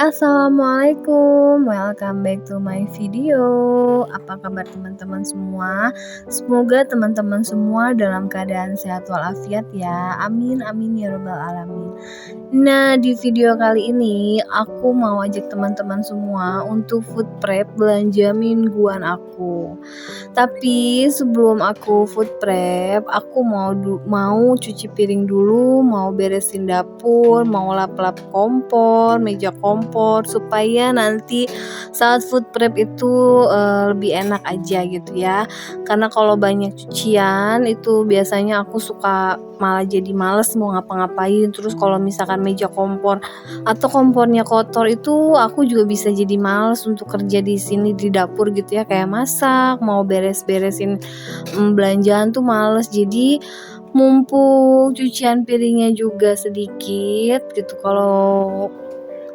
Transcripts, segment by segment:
Assalamualaikum, welcome back to my video. Apa kabar teman-teman semua? Semoga teman-teman semua dalam keadaan sehat walafiat ya. Amin amin ya rabbal alamin. Nah, di video kali ini aku mau ajak teman-teman semua untuk food prep belanja mingguan aku. Tapi sebelum aku food prep, aku mau cuci piring dulu, mau beresin dapur, mau lap-lap kompor, meja kompor supaya nanti saat food prep itu lebih enak aja gitu ya. Karena kalau banyak cucian itu biasanya aku suka malah jadi males mau ngapa-ngapain. Terus kalau misalkan meja kompor atau kompornya kotor itu aku juga bisa jadi males untuk kerja di sini di dapur gitu ya, kayak masak, mau beres-beresin belanjaan tuh males. Jadi mumpung cucian piringnya juga sedikit gitu, kalau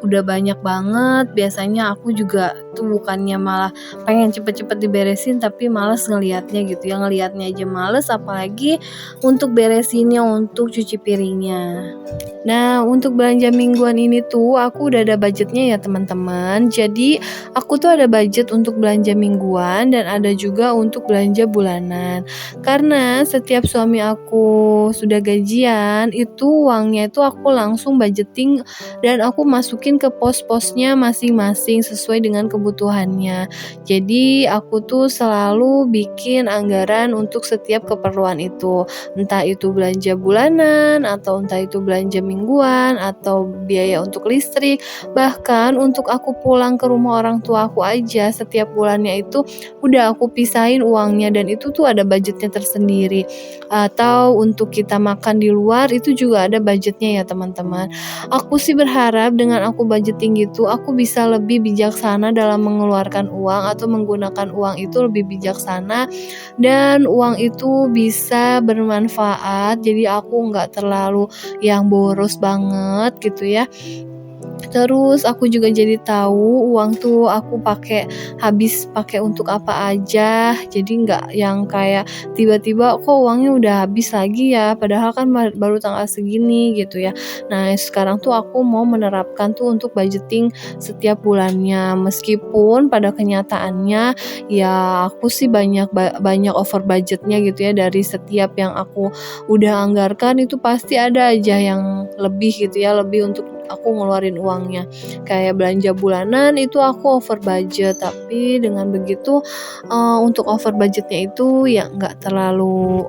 udah banyak banget biasanya aku juga tuh bukannya malah pengen cepet-cepet diberesin, tapi males ngelihatnya gitu ya, ngelihatnya aja males apalagi untuk beresinnya, untuk cuci piringnya. Nah, untuk belanja mingguan ini tuh aku udah ada budgetnya ya teman-teman. Jadi aku tuh ada budget untuk belanja mingguan dan ada juga untuk belanja bulanan. Karena setiap suami aku sudah gajian, itu uangnya itu aku langsung budgeting dan aku masukin ke pos-posnya masing-masing sesuai dengan kebutuhannya. Jadi aku tuh selalu bikin anggaran untuk setiap keperluan itu. Entah itu belanja bulanan atau entah itu belanja mingguan atau biaya untuk listrik, bahkan untuk aku pulang ke rumah orang tua aku aja setiap bulannya itu udah aku pisahin uangnya dan itu tuh ada budgetnya tersendiri. Atau untuk kita makan di luar itu juga ada budgetnya ya teman-teman. Aku sih berharap dengan aku budgeting gitu aku bisa lebih bijaksana dalam mengeluarkan uang atau menggunakan uang itu lebih bijaksana dan uang itu bisa bermanfaat, jadi aku nggak terlalu yang boros banget gitu ya. Terus aku juga jadi tahu uang tuh aku habis pakai untuk apa aja. Jadi nggak yang kayak tiba-tiba kok uangnya udah habis lagi ya, padahal kan baru tanggal segini gitu ya. Nah, sekarang tuh aku mau menerapkan tuh untuk budgeting setiap bulannya. Meskipun pada kenyataannya ya aku sih banyak over budgetnya gitu ya, dari setiap yang aku udah anggarkan itu pasti ada aja yang lebih gitu ya, lebih untuk aku ngeluarin uangnya. Kayak belanja bulanan itu aku over budget, tapi dengan begitu untuk over budgetnya itu ya nggak terlalu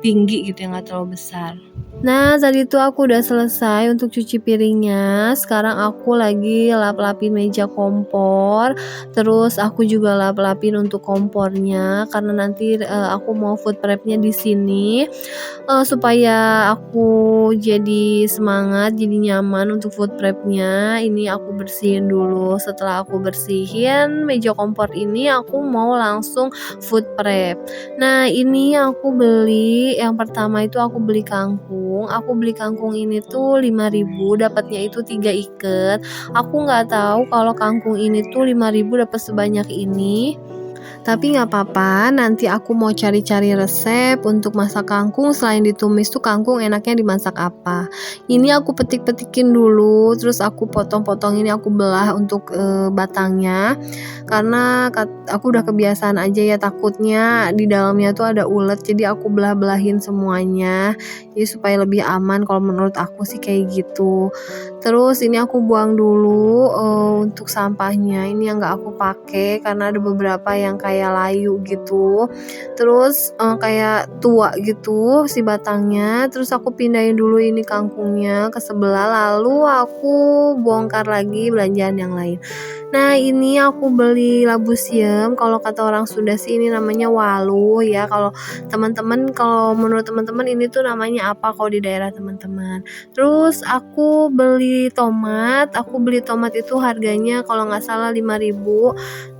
tinggi gitu ya, nggak terlalu besar. Nah, tadi itu aku udah selesai untuk cuci piringnya. Sekarang aku lagi lap-lapin meja kompor. Terus aku juga lap-lapin untuk kompornya karena nanti aku mau food prepnya di sini. Supaya aku jadi semangat, jadi nyaman untuk food prep-nya, ini aku bersihin dulu. Setelah aku bersihin meja kompor ini, aku mau langsung food prep. Nah, ini aku beli, yang pertama itu aku beli kangkung. Aku beli kangkung ini tuh 5.000, dapatnya itu 3 iket. Aku nggak tahu kalau kangkung ini tuh 5.000 dapat sebanyak ini. Tapi nggak apa-apa, nanti aku mau cari-cari resep untuk masak kangkung. Selain ditumis tuh kangkung enaknya dimasak apa. Ini aku petik-petikin dulu, terus aku potong-potong, ini aku belah untuk batangnya. Karena aku udah kebiasaan aja ya, takutnya di dalamnya tuh ada ulet, jadi aku belah-belahin semuanya. Jadi supaya lebih aman, kalau menurut aku sih kayak gitu. Terus ini aku buang dulu untuk sampahnya. Ini yang nggak aku pakai karena ada beberapa yang kayak layu gitu. Terus kayak tua gitu si batangnya. Terus aku pindahin dulu ini kangkungnya ke sebelah, lalu aku bongkar lagi belanjaan yang lain. Nah, ini aku beli labu siam, kalau kata orang Sunda sih ini namanya waluh ya. Kalau menurut teman-teman ini tuh namanya apa kalau di daerah teman-teman. Terus aku beli tomat itu harganya kalau nggak salah 5.000.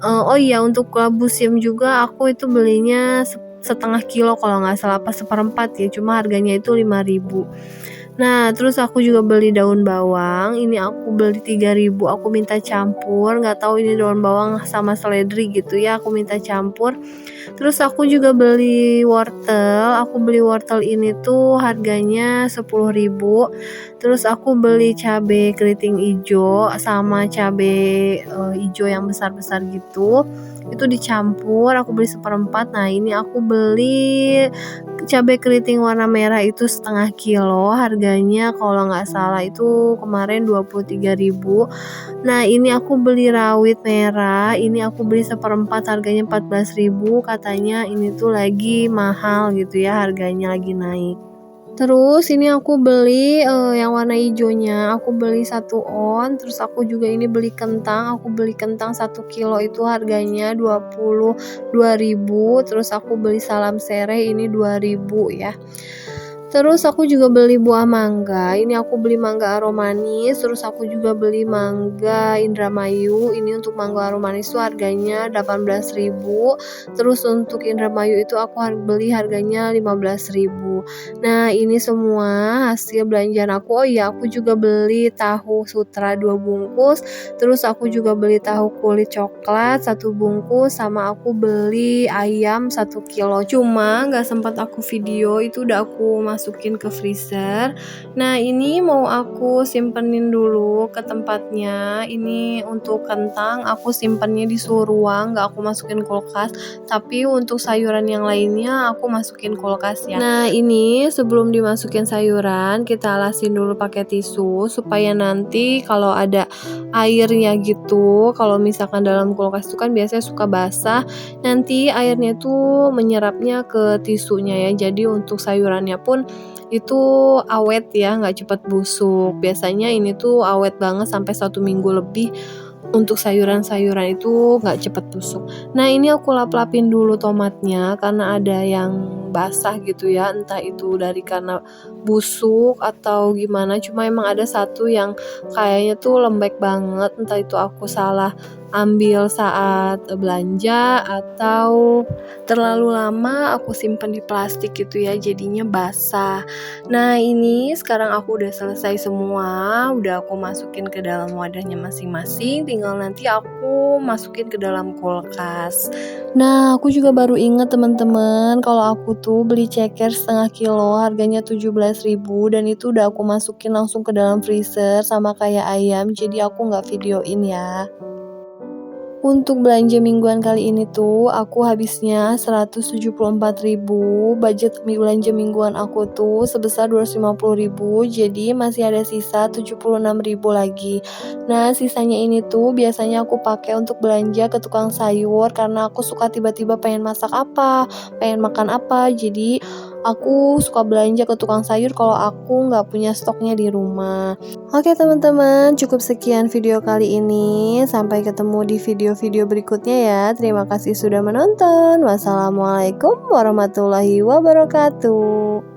Oh iya, untuk labu siam juga aku itu belinya setengah kilo kalau nggak salah, apa seperempat ya, cuma harganya itu 5.000. Nah, terus aku juga beli daun bawang, ini aku beli 3.000, aku minta campur, nggak tahu ini daun bawang sama seledri gitu ya, aku minta campur. Terus aku juga beli wortel, aku beli wortel ini tuh harganya 10.000. Terus aku beli cabe keriting ijo sama cabe ijo yang besar-besar gitu. Itu dicampur, aku beli seperempat. Nah, ini aku beli cabai keriting warna merah itu setengah kilo, harganya kalau nggak salah itu kemarin 23.000. Nah, ini aku beli rawit merah, ini aku beli seperempat harganya 14.000, katanya ini tuh lagi mahal gitu ya, harganya lagi naik. Terus ini aku beli, yang warna ijonya, aku beli 1 on, terus aku juga ini beli kentang, aku beli kentang 1 kilo itu harganya 22.000, terus aku beli salam sereh ini 2.000 ya. Terus aku juga beli buah mangga, ini aku beli mangga aromanis, terus aku juga beli mangga Indramayu, ini untuk mangga aromanis itu harganya 18.000, terus untuk Indramayu itu aku beli harganya 15.000. Nah, ini semua hasil belanjaan aku. Oh iya, aku juga beli tahu sutra 2 bungkus, terus aku juga beli tahu kulit coklat 1 bungkus, sama aku beli ayam 1 kilo. Cuma nggak sempat aku video, itu udah aku masukin ke freezer. Nah, ini mau aku simpenin dulu ke tempatnya. Ini untuk kentang aku simpennya di suhu ruang, nggak aku masukin kulkas. Tapi untuk sayuran yang lainnya aku masukin kulkas ya. Nah, ini sebelum dimasukin sayuran kita alasin dulu pakai tisu supaya nanti kalau ada airnya gitu, kalau misalkan dalam kulkas itu kan biasanya suka basah, nanti airnya tuh menyerapnya ke tisunya ya. Jadi untuk sayurannya pun itu awet ya, nggak cepat busuk. Biasanya ini tuh awet banget sampai 1 minggu lebih. Untuk sayuran-sayuran itu nggak cepet busuk. Nah, ini aku lap-lapin dulu tomatnya karena ada yang basah gitu ya, entah itu dari karena busuk atau gimana, cuma emang ada satu yang kayaknya tuh lembek banget, entah itu aku salah ambil saat belanja atau terlalu lama aku simpen di plastik gitu ya, jadinya basah. Nah, ini sekarang aku udah selesai semua, udah aku masukin ke dalam wadahnya masing-masing, tinggal nanti aku masukin ke dalam kulkas. Nah, aku juga baru inget teman-teman kalau aku tuh beli ceker setengah kilo harganya 17.000, dan itu udah aku masukin langsung ke dalam freezer sama kayak ayam, jadi aku nggak videoin ya. Untuk belanja mingguan kali ini tuh aku habisnya 174.000, budget belanja mingguan aku tuh sebesar 250.000, jadi masih ada sisa 76.000 lagi. Nah, sisanya ini tuh biasanya aku pakai untuk belanja ke tukang sayur karena aku suka tiba-tiba pengen masak apa, pengen makan apa, jadi aku suka belanja ke tukang sayur kalau aku nggak punya stoknya di rumah. Oke teman-teman, cukup sekian video kali ini. Sampai ketemu di video-video berikutnya ya. Terima kasih sudah menonton. Wassalamualaikum warahmatullahi wabarakatuh.